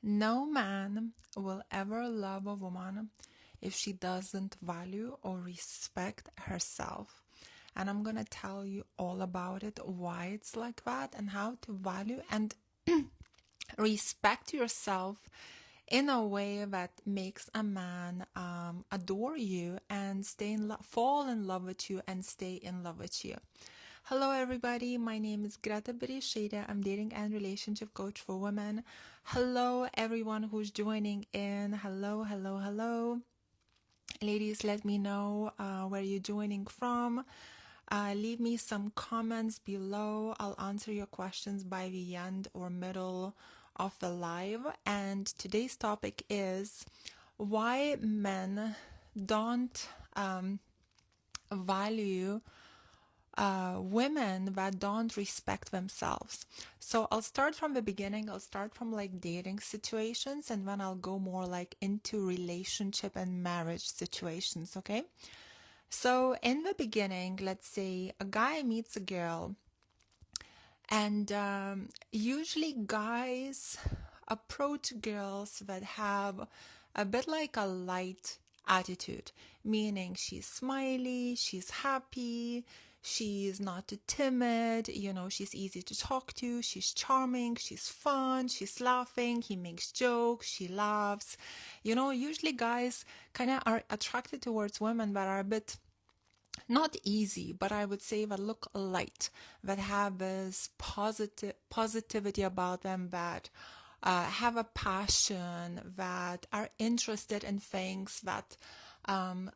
No man will ever love a woman if she doesn't value or respect herself. And I'm gonna tell you all about it, why it's like that, and how to value and respect yourself in a way that makes a man adore you and fall in love with you and stay in love with you. Hello, everybody. My name is Greta Berisheda. I'm dating and relationship coach for women. Hello, everyone who's joining in. Hello, hello, hello. Ladies, let me know where you're joining from. Leave me some comments below. I'll answer your questions by the end or middle of the live. And today's topic is why men don't value women that don't respect themselves. So I'll start from the beginning. I'll start from like dating situations, and then I'll go more like into relationship and marriage situations, okay? So in the beginning, let's say a guy meets a girl, and usually guys approach girls that have a bit like a light attitude, meaning she's smiley, she's happy, she's not too timid, she's easy to talk to, she's charming, she's fun, she's laughing, he makes jokes, she laughs. Usually guys kind of are attracted towards women that are a bit not easy, but I would say that look light, that have this positivity about them, that have a passion, that are interested in things, that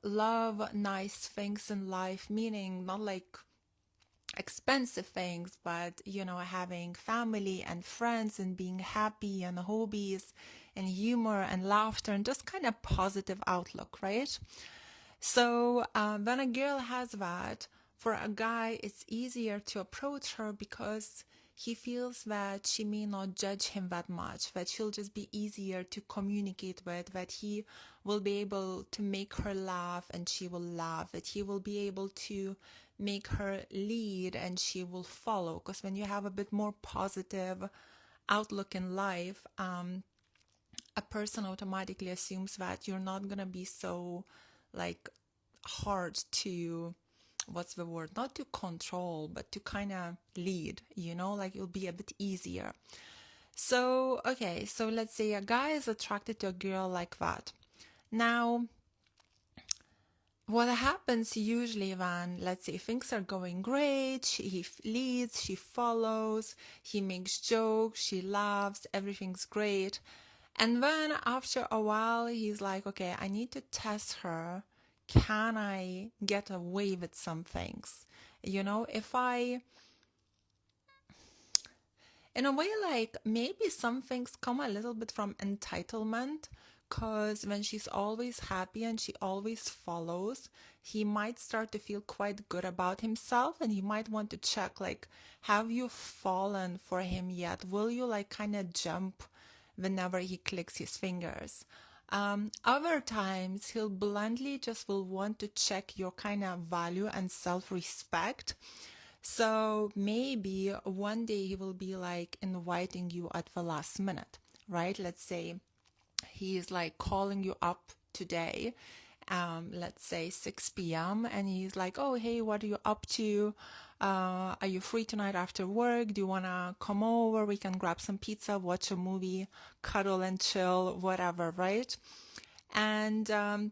love nice things in life, meaning not like expensive things, but having family and friends and being happy and hobbies and humor and laughter and just kind of positive outlook, right? So when a girl has that, for a guy, it's easier to approach her because he feels that she may not judge him that much, that she'll just be easier to communicate with, that he will be able to make her laugh and she will laugh, that he will be able to make her lead and she will follow. Because when you have a bit more positive outlook in life, a person automatically assumes that you're not going to be so like hard to, what's the word, not to control, but to kind of lead, like it'll be a bit easier. So okay, so let's say a guy is attracted to a girl like that. Now what happens usually when, let's say, things are going great, he leads, she follows, he makes jokes, she laughs, everything's great. And then after a while, he's like, okay, I need to test her. Can I get away with some things? If I, in a way, like maybe some things come a little bit from entitlement, because when she's always happy and she always follows, he might start to feel quite good about himself, and he might want to check, like, have you fallen for him yet? Will you like kind of jump whenever he clicks his fingers? Other times he'll bluntly just will want to check your kind of value and self-respect. So maybe one day he will be like inviting you at the last minute, right? Let's say he's like calling you up today, let's say 6 p.m. and he's like, oh, hey, what are you up to? Are you free tonight after work? Do you want to come over? We can grab some pizza, watch a movie, cuddle and chill, whatever, right? And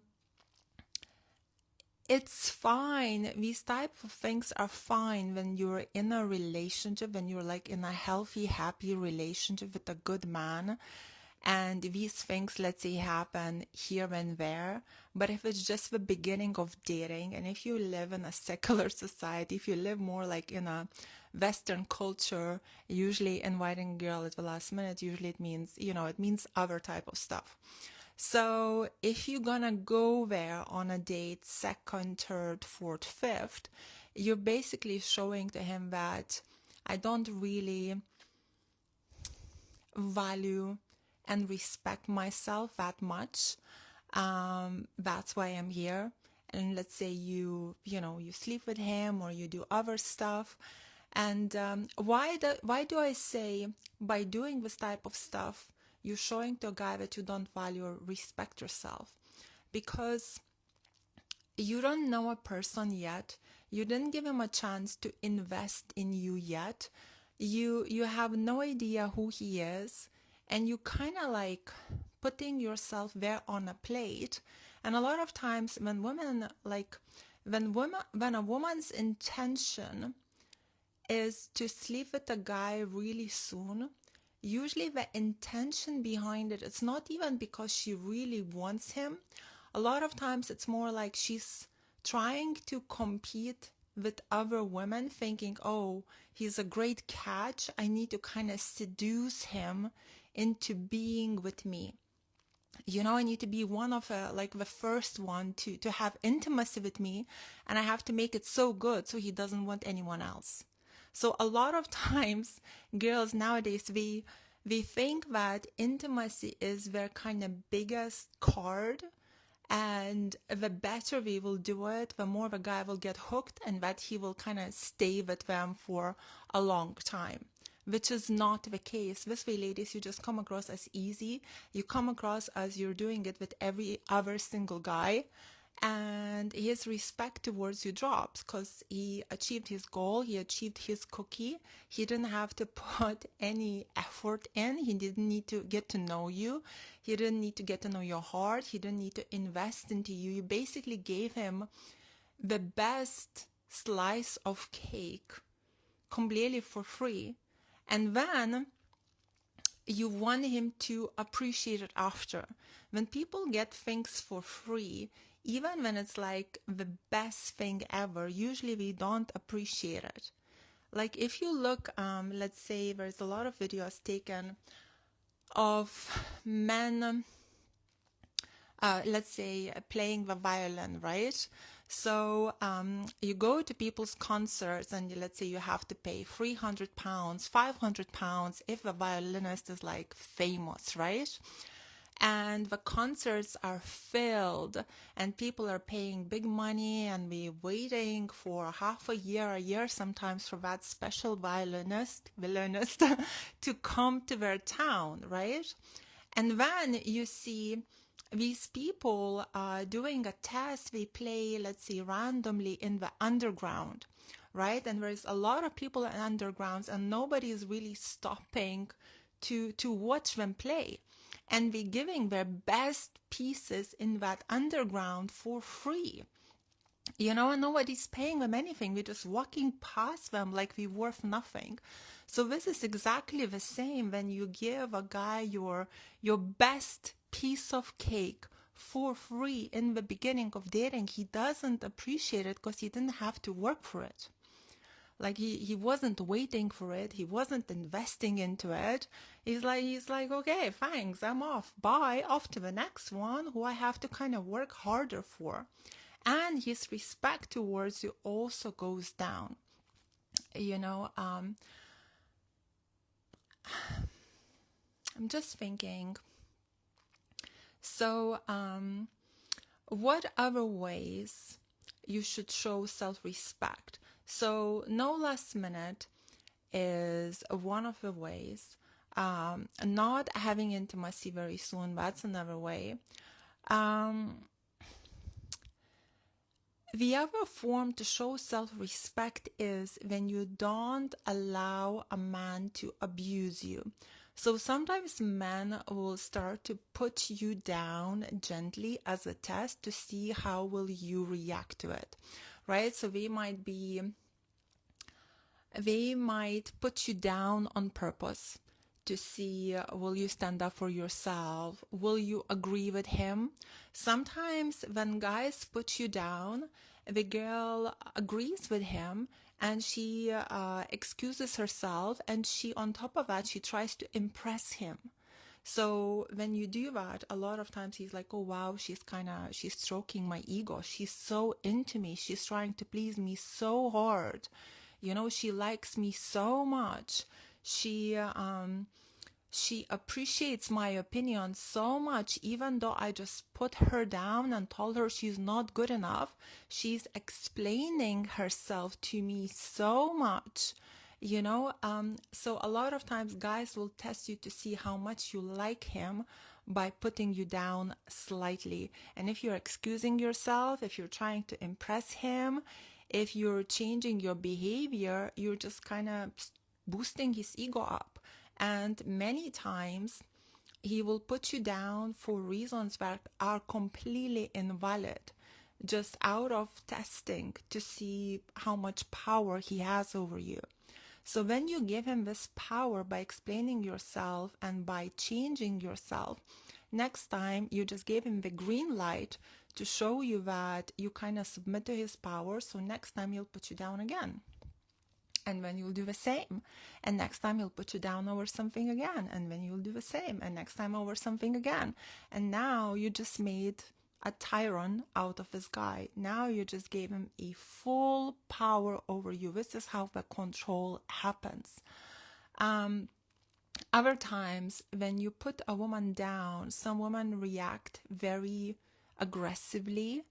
it's fine. These type of things are fine when you're in a relationship, when you're like in a healthy, happy relationship with a good man. And these things, let's say, happen here and there. But if it's just the beginning of dating, and if you live in a secular society, if you live more like in a Western culture, usually inviting a girl at the last minute, usually it means, it means other type of stuff. So if you're gonna go there on a date, second, third, fourth, fifth, you're basically showing to him that I don't really value and respect myself that much. That's why I'm here. And let's say you sleep with him or you do other stuff. And why do I say by doing this type of stuff, you're showing to a guy that you don't value or respect yourself, because you don't know a person yet. You didn't give him a chance to invest in you yet. You have no idea who he is, and you kind of like putting yourself there on a plate. And a lot of times when a woman's intention is to sleep with a guy really soon, usually the intention behind it, it's not even because she really wants him. A lot of times it's more like she's trying to compete with other women, thinking, oh, he's a great catch, I need to kind of seduce him into being with me. You know, I need to be one of like the first one to have intimacy with me, and I have to make it so good so he doesn't want anyone else. So a lot of times girls nowadays, we think that intimacy is their kind of biggest card, and the better we will do it, the more the guy will get hooked, and that he will kind of stay with them for a long time, which is not the case. This way, ladies, you just come across as easy. You come across as you're doing it with every other single guy, and his respect towards you drops because he achieved his goal, he achieved his cookie. He didn't have to put any effort in. He didn't need to get to know you. He didn't need to get to know your heart. He didn't need to invest into you. You basically gave him the best slice of cake completely for free. And then you want him to appreciate it after. When people get things for free, even when it's like the best thing ever, usually we don't appreciate it. Like if you look, let's say there's a lot of videos taken of men, let's say playing the violin, right? So you go to people's concerts and let's say you have to pay £300, £500 if the violinist is like famous, right? And the concerts are filled and people are paying big money, and we're waiting for half a year sometimes for that special violinist to come to their town, right? And then you see these people doing a test. They play, let's say, randomly in the underground, right? And there's a lot of people in undergrounds and nobody is really stopping to watch them play. And we're giving their best pieces in that underground for free. You know, and nobody's paying them anything. We're just walking past them like we're worth nothing. So this is exactly the same when you give a guy your best piece of cake for free in the beginning of dating. He doesn't appreciate it because he didn't have to work for it. Like he wasn't waiting for it. He wasn't investing into it. He's like, okay, thanks, I'm off. Bye, off to the next one who I have to kind of work harder for. And his respect towards you also goes down. You know, I'm just thinking. So, what other ways you should show self-respect? So no last minute is one of the ways. Not having intimacy very soon, that's another way. The other form to show self-respect is when you don't allow a man to abuse you. So sometimes men will start to put you down gently as a test to see how will you react to it, right? So they might put you down on purpose to see, will you stand up for yourself? Will you agree with him? Sometimes when guys put you down, the girl agrees with him and she excuses herself, and she, on top of that, she tries to impress him. So when you do that, a lot of times he's like, oh wow, she's stroking my ego. She's so into me. She's trying to please me so hard. You know, she likes me so much. She appreciates my opinion so much, even though I just put her down and told her she's not good enough. She's explaining herself to me so much. So a lot of times guys will test you to see how much you like him by putting you down slightly. And if you're excusing yourself, if you're trying to impress him, if you're changing your behavior, you're just kind of boosting his ego up. And many times he will put you down for reasons that are completely invalid, just out of testing to see how much power he has over you. So when you give him this power by explaining yourself and by changing yourself, next time you just gave him the green light to show you that you kind of submit to his power. So next time he'll put you down again. And then you'll do the same. And next time he'll put you down over something again. And then you'll do the same. And next time over something again. And now you just made a tyrant out of this guy. Now you just gave him a full power over you. This is how the control happens. Other times, when you put a woman down, some women react very aggressively.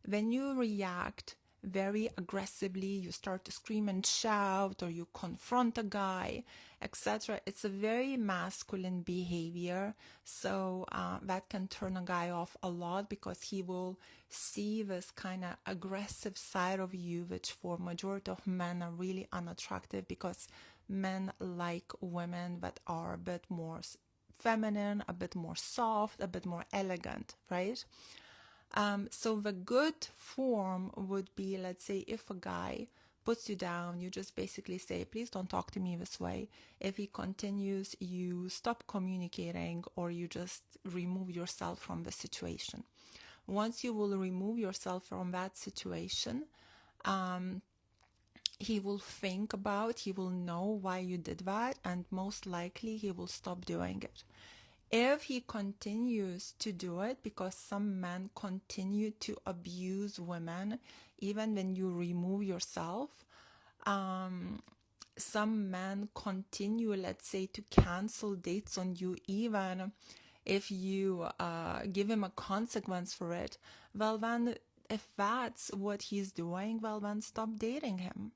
When you react very aggressively, you start to scream and shout, or you confront a guy, etc. It's a very masculine behavior, so that can turn a guy off a lot, because he will see this kind of aggressive side of you, which for majority of men are really unattractive, because men like women that are a bit more feminine, a bit more soft, a bit more elegant, right? So the good form would be, let's say, if a guy puts you down, you just basically say, please don't talk to me this way. If he continues, you stop communicating, or you just remove yourself from the situation. Once you will remove yourself from that situation, he will think about, he will know why you did that, and most likely he will stop doing it. If he continues to do it, because some men continue to abuse women even when you remove yourself, some men continue, let's say, to cancel dates on you even if you give him a consequence for it. Well, then, if that's what he's doing, well, then stop dating him.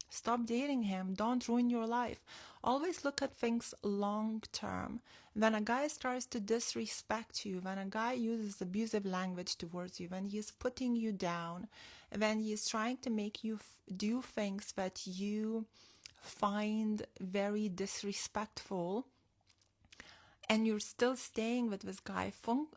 Stop dating him. Don't ruin your life. Always look at things long term. When a guy starts to disrespect you, when a guy uses abusive language towards you, when he's putting you down, when he's trying to make you do things that you find very disrespectful, and you're still staying with this guy,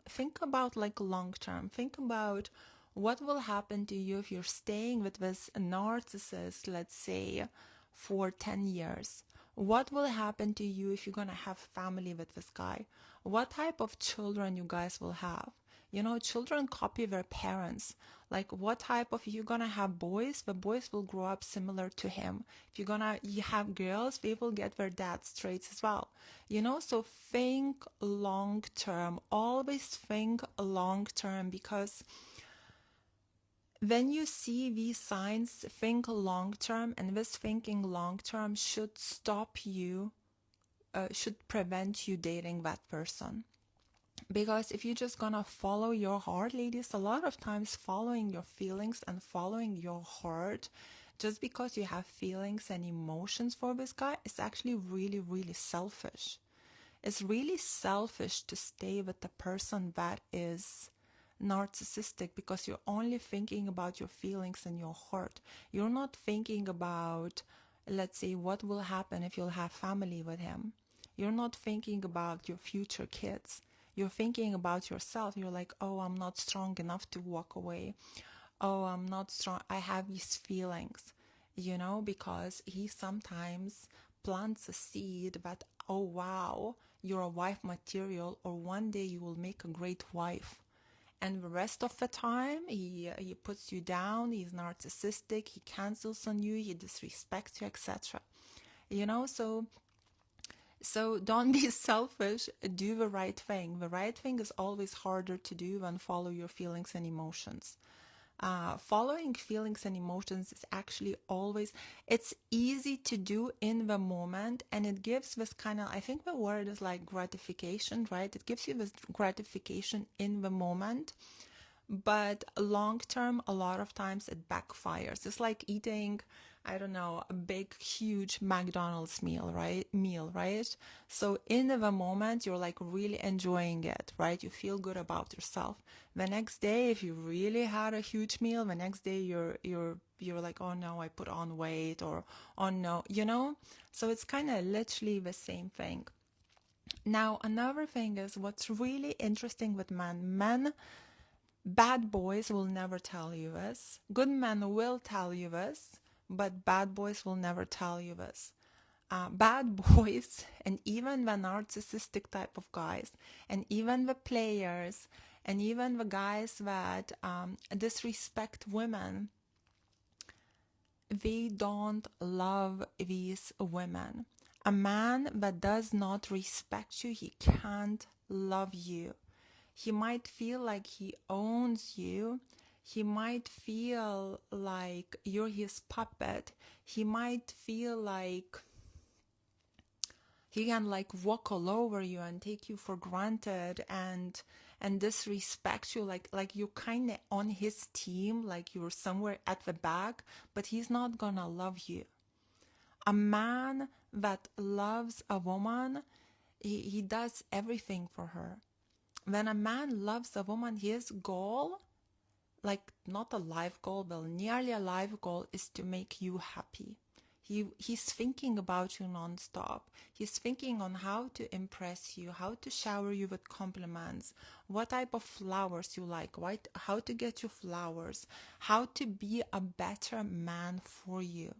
think about like long term. Think about what will happen to you if you're staying with this narcissist, let's say, for 10 years? What will happen to you if you're going to have family with this guy? What type of children you guys will have? Children copy their parents. Like, what type of, if you're going to have boys, the boys will grow up similar to him. If you're going to have girls, they will get their dad's traits as well. So think long term. Always think long term, because when you see these signs, think long term, and this thinking long term should stop you, should prevent you dating that person. Because if you're just gonna follow your heart, ladies, a lot of times following your feelings and following your heart, just because you have feelings and emotions for this guy, is actually really, really selfish. It's really selfish to stay with the person that is narcissistic, because you're only thinking about your feelings and your heart. You're not thinking about, let's say, what will happen if you'll have family with him. You're not thinking about your future kids. You're thinking about yourself. You're like, oh, I'm not strong enough to walk away. Oh, I'm not strong. I have these feelings, because he sometimes plants a seed that, oh, wow, you're a wife material, or one day you will make a great wife. And the rest of the time, he puts you down, he's narcissistic, he cancels on you, he disrespects you, etc. So don't be selfish, do the right thing. The right thing is always harder to do than follow your feelings and emotions. Following feelings and emotions is actually always, it's easy to do in the moment, and it gives this kind of, I think the word is like gratification, right? It gives you this gratification in the moment, but long term, a lot of times it backfires. It's like eating, I don't know, a big, huge McDonald's meal, right? So in the moment, you're like really enjoying it, right? You feel good about yourself. The next day, if you really had a huge meal, the next day you're like, oh no, I put on weight, or oh no, So it's kind of literally the same thing. Now, another thing is what's really interesting with men, bad boys will never tell you this. Good men will tell you this, but bad boys will never tell you this. Bad boys, and even the narcissistic type of guys, and even the players, and even the guys that disrespect women, they don't love these women. A man that does not respect you, he can't love you. He might feel like he owns you. He might feel like you're his puppet. He might feel like he can like walk all over you and take you for granted and disrespect you, like you're kind of on his team, like you're somewhere at the back, but he's not gonna love you. A man that loves a woman, he does everything for her. When a man loves a woman, his goal, like not a life goal, but nearly a life goal, is to make you happy. He's thinking about you nonstop. He's thinking on how to impress you, how to shower you with compliments, what type of flowers you like, how to get you flowers, how to be a better man for you.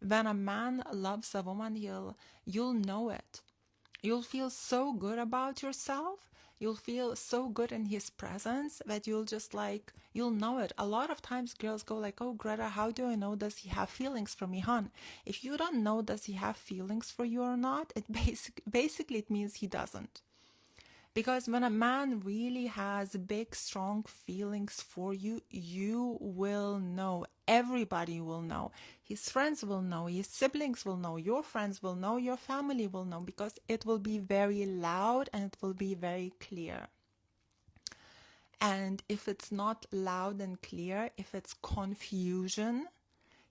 When a man loves a woman, you'll know it. You'll feel so good about yourself. You'll feel so good in his presence that you'll know it. A lot of times girls go like, oh, Greta, how do I know, does he have feelings for me, hon? If you don't know does he have feelings for you or not, basically it means he doesn't. Because when a man really has big, strong feelings for you, you will know. Everybody will know. His friends will know. His siblings will know. Your friends will know. Your family will know. Because it will be very loud and it will be very clear. And if it's not loud and clear, if it's confusion,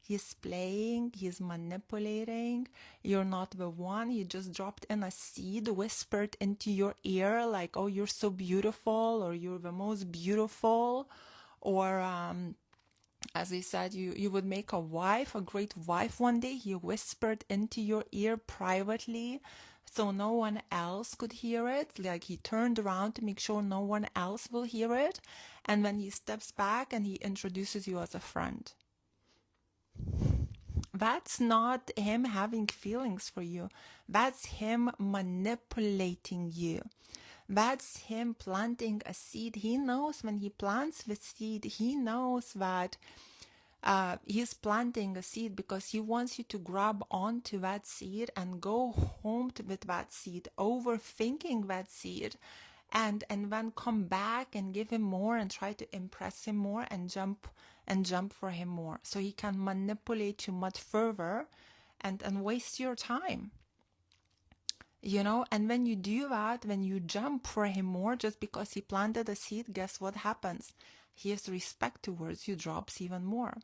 he's playing, he's manipulating, you're not the one, he just dropped in a seed, whispered into your ear like, oh, you're so beautiful, or you're the most beautiful, or as I said, you would make a great wife one day. He whispered into your ear privately so no one else could hear it. Like he turned around to make sure no one else will hear it. And then he steps back and he introduces you as a friend. That's not him having feelings for you. That's him manipulating you. That's him planting a seed. He knows when he plants the seed, he knows that he's planting a seed because he wants you to grab onto that seed and go home with that seed, overthinking that seed, and then come back and give him more and try to impress him more and jump for him more, so he can manipulate you much further and waste your time. And when you do that, when you jump for him more just because he planted a seed, guess what happens? His respect towards you drops even more.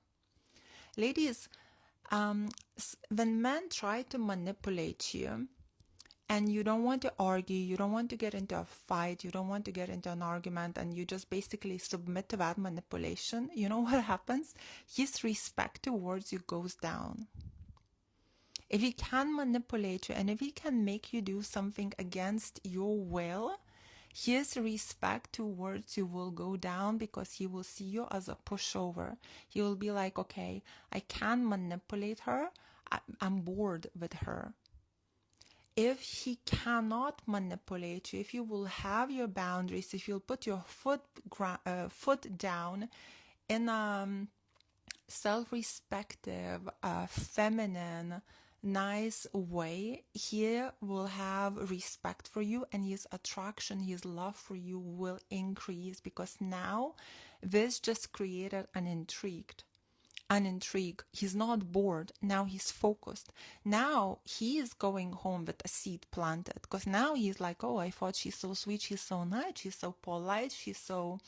Ladies, when men try to manipulate you and you don't want to argue, you don't want to get into a fight, you don't want to get into an argument, and you just basically submit to that manipulation, you know what happens? His respect towards you goes down. If he can manipulate you and if he can make you do something against your will, his respect towards you will go down because he will see you as a pushover. He will be like, okay, I can manipulate her. I'm bored with her. If he cannot manipulate you, if you will have your boundaries, if you'll put your foot down in a self-respective, feminine, nice way, he will have respect for you, and his attraction, his love for you will increase, because now this just created an intrigue. He's not bored. Now he's focused. Now he is going home with a seed planted, because now he's like, oh, I thought she's so sweet, she's so nice, she's so polite, she's so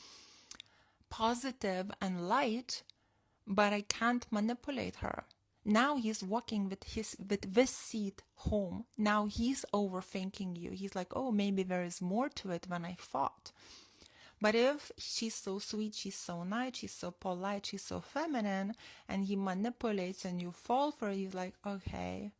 positive and light, but I can't manipulate her. Now he's walking with this seat home. Now he's overthinking you. He's like, oh, maybe there is more to it than I thought. But if she's so sweet, she's so nice, she's so polite, she's so feminine, and he manipulates and you fall for it, he's like, okay,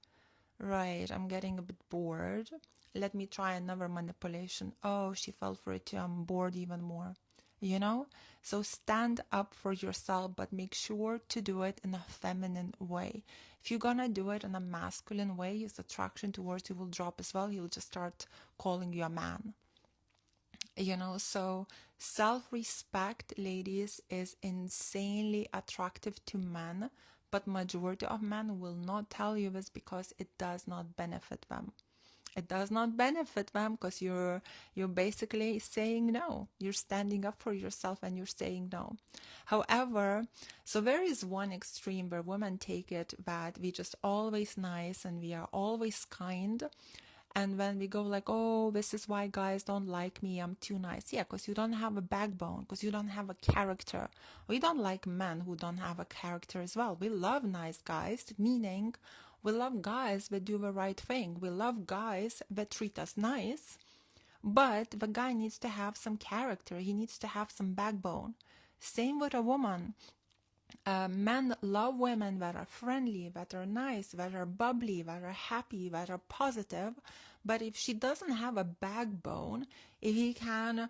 right, I'm getting a bit bored. Let me try another manipulation. Oh, she fell for it too. I'm bored even more. You know? So stand up for yourself, but make sure to do it in a feminine way. If you're gonna do it in a masculine way, his attraction towards you will drop as well. He'll just start calling you a man. So self-respect, ladies, is insanely attractive to men, but majority of men will not tell you this because it does not benefit them. It does not benefit them because you're basically saying no. You're standing up for yourself and you're saying no. However, so there is one extreme where women take it that we just always nice and we are always kind. And when we go like, oh, this is why guys don't like me, I'm too nice. Yeah, because you don't have a backbone, because you don't have a character. We don't like men who don't have a character as well. We love nice guys, meaning we love guys that do the right thing. We love guys that treat us nice, but the guy needs to have some character. He needs to have some backbone. Same with a woman. Men love women that are friendly, that are nice, that are bubbly, that are happy, that are positive. But if she doesn't have a backbone, if he can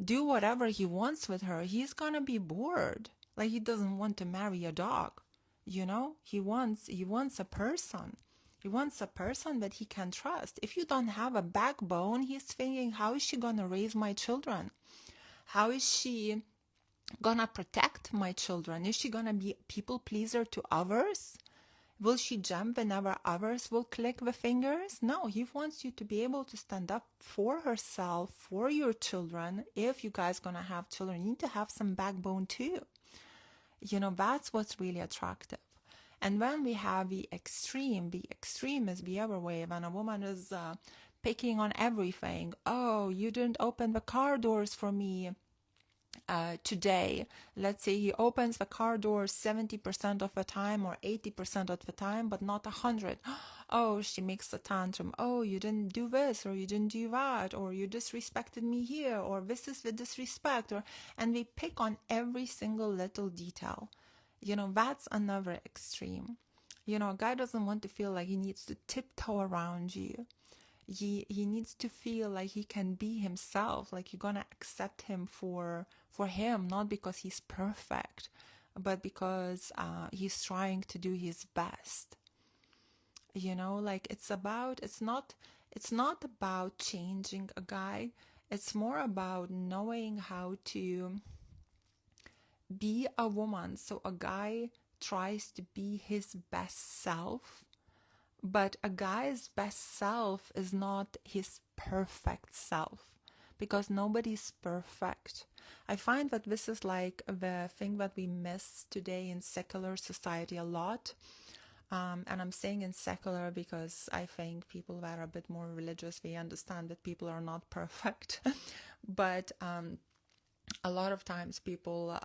do whatever he wants with her, he's gonna be bored. Like, he doesn't want to marry a dog. He wants a person. He wants a person that he can trust. If you don't have a backbone, he's thinking, how is she gonna raise my children? How is she gonna protect my children? Is she gonna be a people pleaser to others? Will she jump whenever others will click the fingers? No, he wants you to be able to stand up for herself, for your children. If you guys gonna have children, you need to have some backbone too. That's what's really attractive. And when we have the extreme is the other way. When a woman is picking on everything. Oh, you didn't open the car doors for me today. Let's say he opens the car doors 70% of the time or 80% of the time, but not 100. Oh, she makes a tantrum. Oh, you didn't do this, or you didn't do that, or you disrespected me here, or this is the disrespect, and we pick on every single little detail. That's another extreme. A guy doesn't want to feel like he needs to tiptoe around you. He needs to feel like he can be himself, like you're gonna accept him for him, not because he's perfect, but because he's trying to do his best. Like it's not about changing a guy. It's more about knowing how to be a woman. So a guy tries to be his best self, but a guy's best self is not his perfect self, because nobody's perfect. I find that this is like the thing that we miss today in secular society a lot. And I'm saying in secular because I think people that are a bit more religious, they understand that people are not perfect. But a lot of times people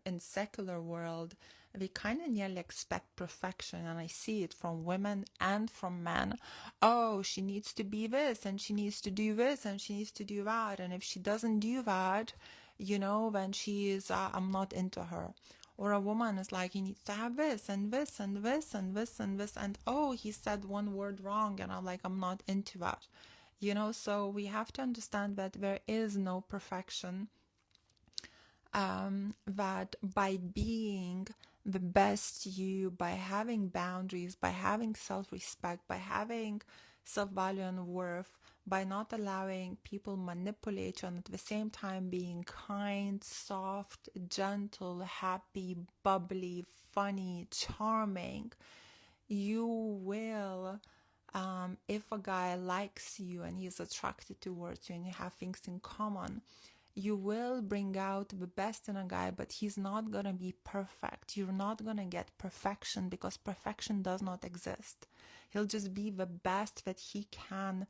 in secular world, they kind of nearly expect perfection, and I see it from women and from men. Oh, she needs to be this, and she needs to do this, and she needs to do that, and if she doesn't do that, then she is, I'm not into her. Or a woman is like, he needs to have this, and this, and this, and this, and this, and oh, he said one word wrong, and I'm like, I'm not into that. So we have to understand that there is no perfection. That by being the best you, by having boundaries, by having self-respect, by having self-value and worth, by not allowing people manipulate you, and at the same time being kind, soft, gentle, happy, bubbly, funny, charming, you will, if a guy likes you and he's attracted towards you and you have things in common, you will bring out the best in a guy, but he's not going to be perfect. You're not going to get perfection, because perfection does not exist. He'll just be the best that he can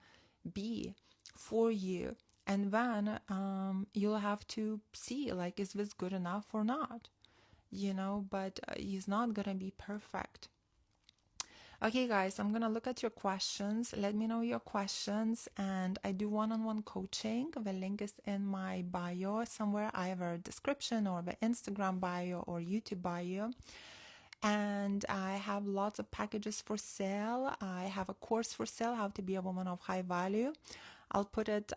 be for you. And then you'll have to see, like, is this good enough or not? But he's not gonna be perfect. Okay, guys, I'm gonna look at your questions. Let me know your questions, and I do one-on-one coaching. The link is in my bio somewhere, either description or the Instagram bio or YouTube bio. And I have lots of packages for sale. I have a course for sale, How to Be a Woman of High Value. I'll put it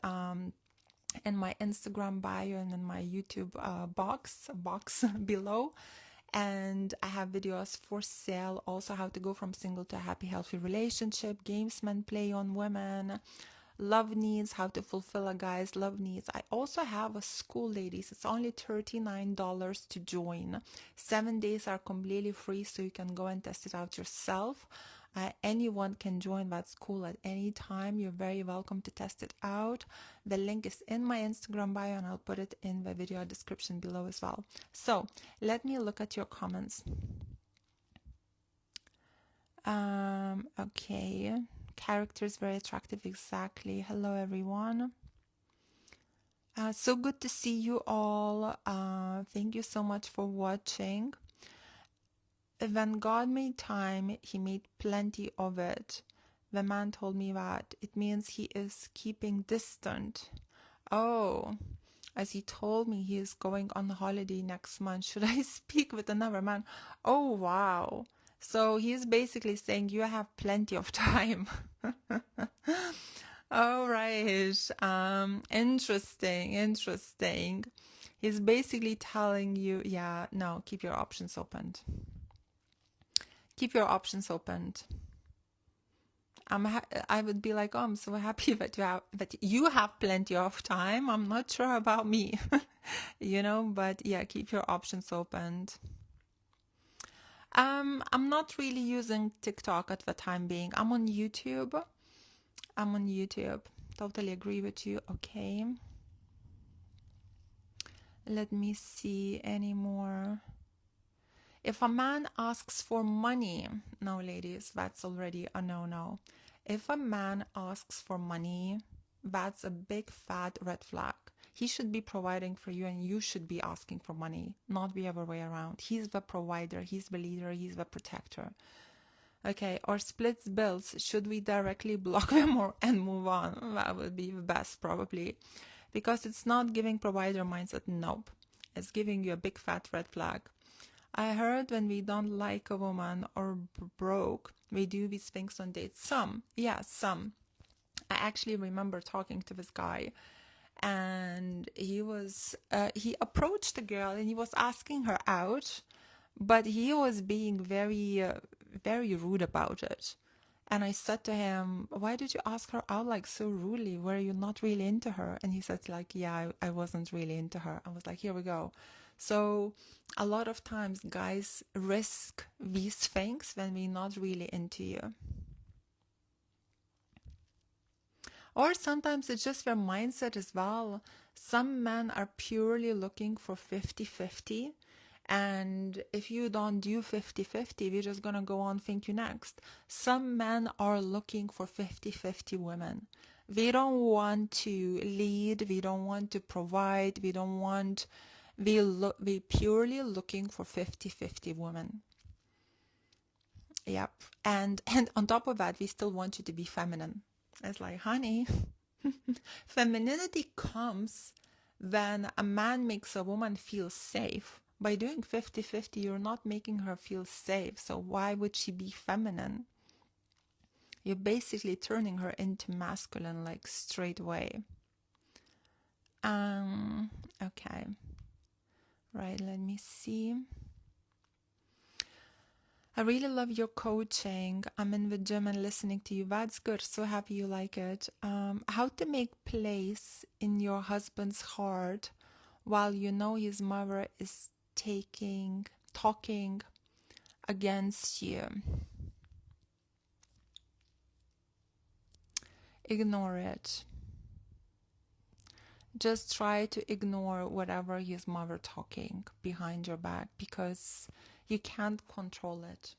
in my Instagram bio and in my YouTube box below. And I have videos for sale also, how to go from single to a happy, healthy relationship, games men play on women, love needs, how to fulfill a guy's love needs. I also have a school, ladies. It's only $39 to join. 7 days are completely free, so you can go and test it out yourself. Anyone can join that school at any time. You're very welcome to test it out. The link is in my Instagram bio, and I'll put it in the video description below as well. So let me look at your comments. Okay. Character is very attractive. Exactly. Hello, everyone. So good to see you all. Thank you so much for watching. When God made time, he made plenty of it. The man told me that. It means he is keeping distant. Oh, as he told me he is going on holiday next month. Should I speak with another man? Oh, wow. So he's basically saying you have plenty of time. All right. Interesting. He's basically telling you, yeah, no, keep your options open. Keep your options open. I would be like, oh, I'm so happy that you have plenty of time. I'm not sure about me, but yeah, keep your options open. I'm not really using TikTok at the time being. I'm on YouTube. Totally agree with you. Okay. Let me see any more. If a man asks for money, no, ladies, that's already a no-no. If a man asks for money, that's a big fat red flag. He should be providing for you, and you should be asking for money, not the other way around. He's the provider, he's the leader, he's the protector. Okay, or splits bills. Should we directly block them and move on? That would be the best, probably. Because it's not giving provider mindset, nope. It's giving you a big fat red flag. I heard when we don't like a woman or broke, we do these things on dates. Some. I actually remember talking to this guy, and he approached the girl and he was asking her out, but he was being very, very rude about it. And I said to him, why did you ask her out like so rudely? Were you not really into her? And he said like, yeah, I wasn't really into her. I was like, here we go. So a lot of times guys risk these things when we're not really into you. Or sometimes it's just their mindset as well. Some men are purely looking for 50-50. And if you don't do 50-50, we're just going to go on think you next. Some men are looking for 50-50 women. We don't want to lead. We don't want to provide. We purely looking for 50-50 women. Yep. And on top of that, we still want you to be feminine. It's like, honey, femininity comes when a man makes a woman feel safe. By doing 50-50, you're not making her feel safe. So why would she be feminine? You're basically turning her into masculine, like straight away. Okay. Right, let me see. I really love your coaching. I'm in the gym and listening to you. That's good. So happy you like it. How to make place in your husband's heart while you know his mother is talking against you. Ignore it. Just try to ignore whatever his mother talking behind your back, because you can't control it.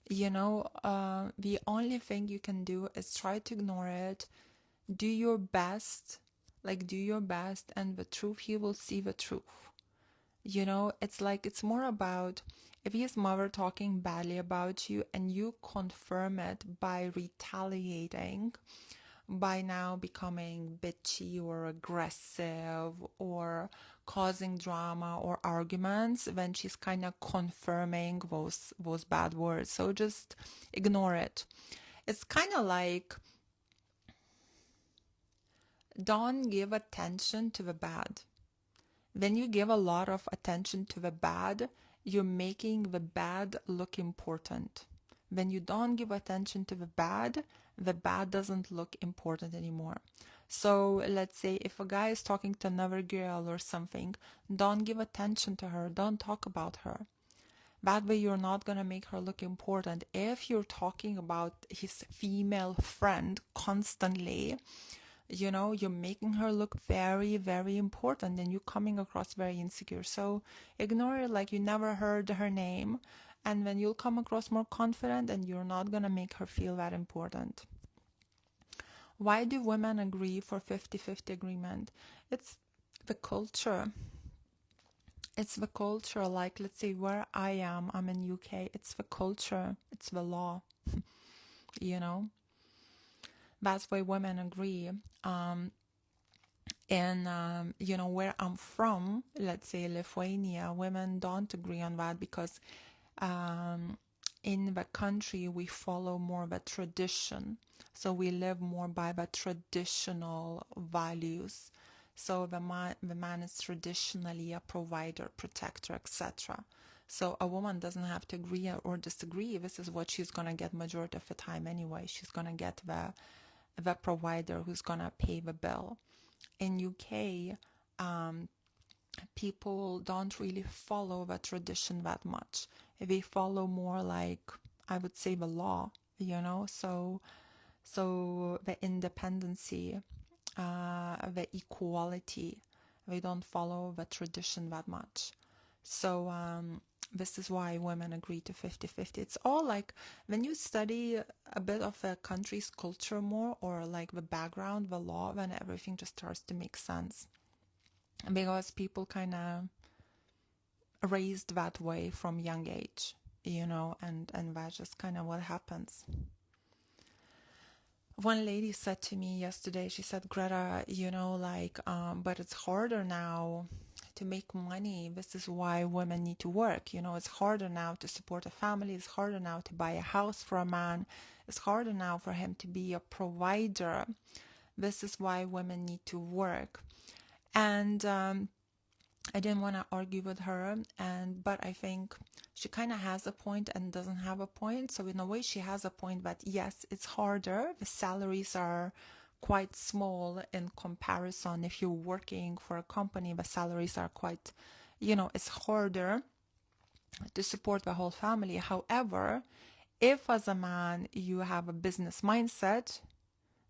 The only thing you can do is try to ignore it. Do your best Like, do your best, and the truth, he will see the truth. It's like, it's more about if his mother talking badly about you and you confirm it by retaliating, by now becoming bitchy or aggressive or causing drama or arguments, then she's kind of confirming those bad words. So just ignore it. It's kind of like, don't give attention to the bad. When you give a lot of attention to the bad, you're making the bad look important. When you don't give attention to the bad doesn't look important anymore. So let's say if a guy is talking to another girl or something, don't give attention to her, don't talk about her. That way you're not going to make her look important. If you're talking about his female friend constantly, you're making her look very, very important, and you're coming across very insecure. So ignore it like you never heard her name, and then you'll come across more confident, and you're not going to make her feel that important. Why do women agree for 50-50 agreement? It's the culture. It's the culture. Like, let's say where I'm in UK. It's the culture. It's the law. That's why women agree. And where I'm from, let's say Lithuania, women don't agree on that because in the country we follow more of a tradition. So we live more by the traditional values. So the man is traditionally a provider, protector, etc. So a woman doesn't have to agree or disagree. This is what she's going to get majority of the time anyway. She's going to get the provider who's going to pay the bill. In UK, people don't really follow the tradition that much. They follow more like, I would say, the law, so the independency, the equality, they don't follow the tradition that much. So this is why women agree to 50-50. It's all like when you study a bit of a country's culture more, or like the background, the law, then everything just starts to make sense. Because people kind of raised that way from young age, and that's just kind of what happens. One lady said to me yesterday, she said, Greta, but it's harder now to make money. This is why women need to work. It's harder now to support a family. It's harder now to buy a house for a man. It's harder now for him to be a provider. This is why women need to work. And I didn't want to argue with her, but I think she kind of has a point and doesn't have a point. So in a way, she has a point, but yes, it's harder. The salaries are quite small in comparison. If you're working for a company, the salaries are quite, it's harder to support the whole family. However, if as a man you have a business mindset,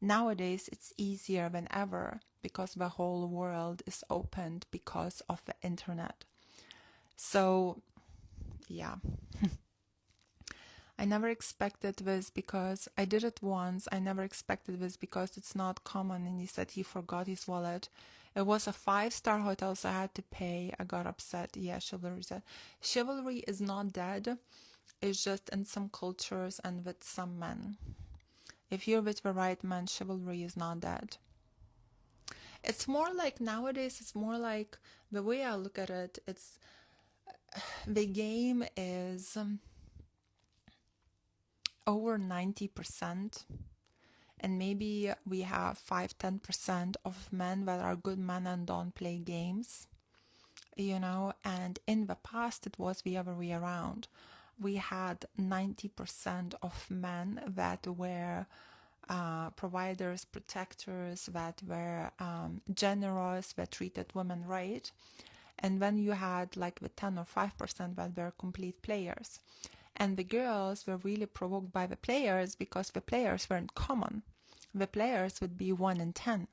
nowadays it's easier than ever because the whole world is opened because of the internet. So yeah. I never expected this because I did it once. I never expected this because it's not common. And he said he forgot his wallet. It was a 5-star hotel, so I had to pay. I got upset. Yeah, chivalry said. Chivalry is not dead. It's just in some cultures and with some men. If you're with the right man, chivalry is not dead. It's more like nowadays, it's more like the way I look at it, it's the game is over 90%, and maybe we have 5-10% of men that are good men and don't play games, and in the past it was the other way around. We had 90% of men that were providers, protectors, that were generous, that treated women right. And then you had like the 10 or 5% that were complete players. And the girls were really provoked by the players because the players weren't common. The players would be 1 in 10.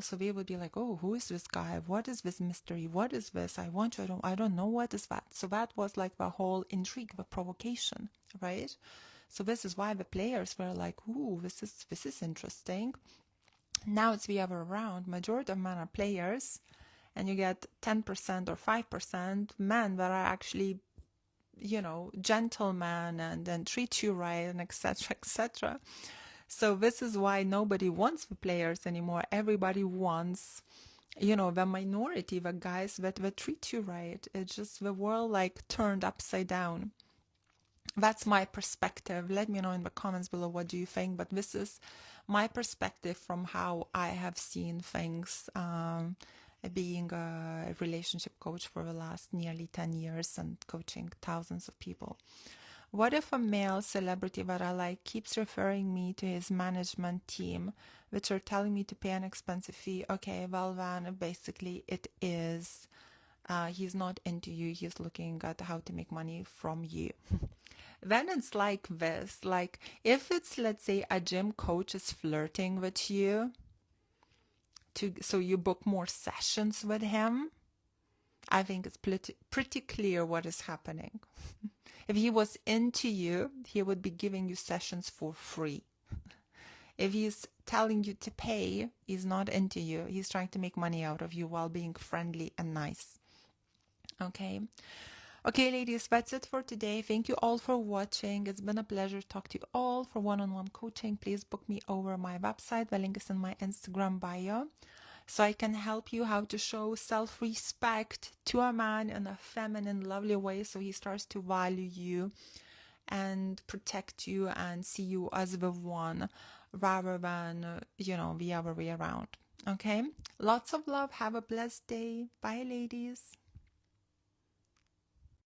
So they would be like, oh, who is this guy? What is this mystery? What is this? I don't know what is that. So that was like the whole intrigue, the provocation, right? So this is why the players were like, ooh, this is interesting. Now it's the other around. Majority of men are players, and you get 10% or 5% men that are actually, gentlemen and treat you right and etc. etc. So this is why nobody wants the players anymore. Everybody wants, the minority, the guys that treat you right. It's just the world like turned upside down. That's my perspective. Let me know in the comments below what do you think, but this is my perspective from how I have seen things, being a relationship coach for the last nearly 10 years and coaching thousands of people. What if a male celebrity that I like keeps referring me to his management team, which are telling me to pay an expensive fee? Okay, well then basically it is, he's not into you, he's looking at how to make money from you. Then it's like this, like if it's, let's say, a gym coach is flirting with you so you book more sessions with him, I think it's pretty clear what is happening. If he was into you, he would be giving you sessions for free. If he's telling you to pay, he's not into you. He's trying to make money out of you while being friendly and nice. Okay. Okay, ladies, that's it for today. Thank you all for watching. It's been a pleasure to talk to you all. For one-on-one coaching, please book me over my website. The link is in my Instagram bio. So I can help you how to show self-respect to a man in a feminine, lovely way so he starts to value you and protect you and see you as the one rather than, the other way around. Okay? Lots of love. Have a blessed day. Bye, ladies.